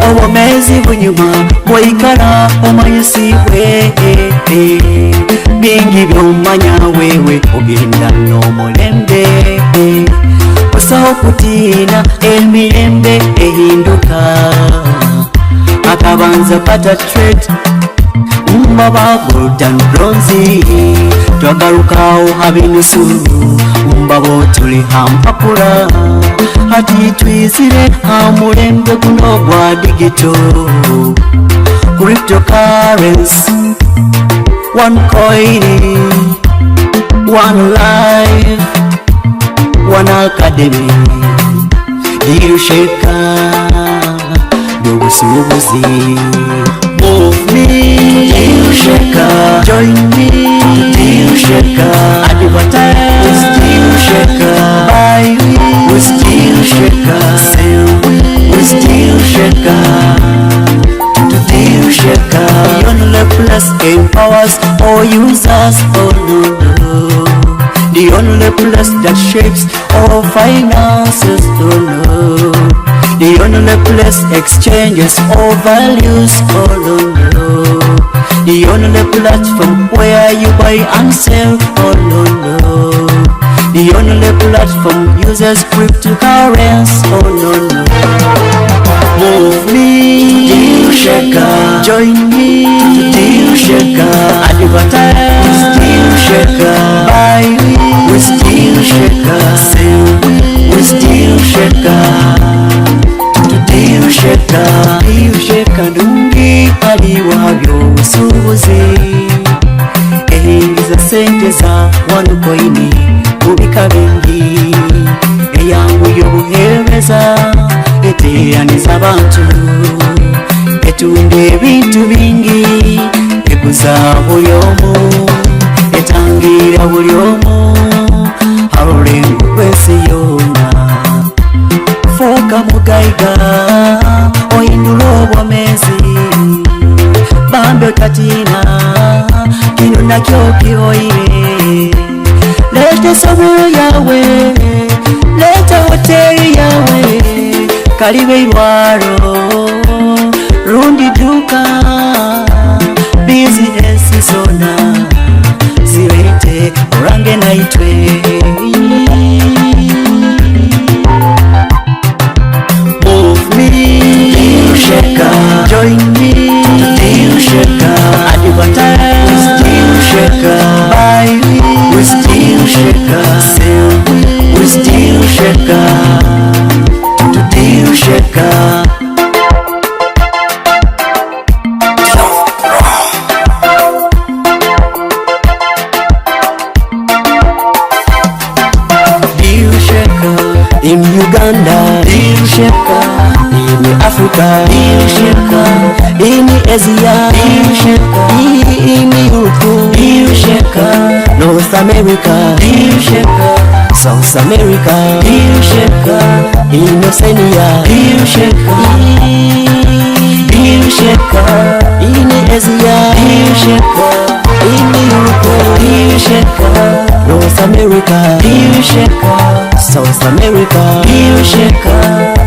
Obwomezi bunyuma bw'oyikala omanyisibwe bingi by'omanya wewe ogenda n'omulembe osaho kutiina emirembe ehinduka akabanza pata tret mbaba golden bronze twagarukawo habinusulu mbabo tuli hampapula hati twizire hamulembe guno gwa digital cryptocurrency one coin one life one academy dirusheka dobusubuzi move me dirusheka join me dirusheka advertise dirusheka buy we still sheka sell we still sheka to deal sheka only plus empowers all users oh no the only plus that shapes all finances oh no the only place exchanges all values oh no the only platform where you buy and sell oh no the only platform uses cryptocurrency oh no move me deal shaker join me deal shaker advertise deal shaker buy we still shaker sell we still shaker to deal shaker nungi aliwabyo usubuzi ehingiza sente za one coin kubika bingi eyangu y'obuheereza eteeraniza abantu etunda ebintu bingi eguza buli omu etangira buli omu olulengo lw'ensi yonna fuuka mugaiga oyindula obwomezi bambi otatina kino nakyo kihoire leta esomero yawe leta hoteri yawe kalibe irwaro rundi duka bizinesi zona zirete orange naitwe move me deal shaker join me deal shaker advertise deal shaker buy we still shaker sell we still shaker to deal shaker in Uganda, deal shaker. In Africa, deal shaker. In Asia, deal shaker. In Europe, deal shaker. North America, deal shaker. South America, deal shaker. In Oceania, deal shaker. Deal shaker. In Asia, deal shaker. In Europe, deal shaker. North America, deal shaker. South America, deal shaker.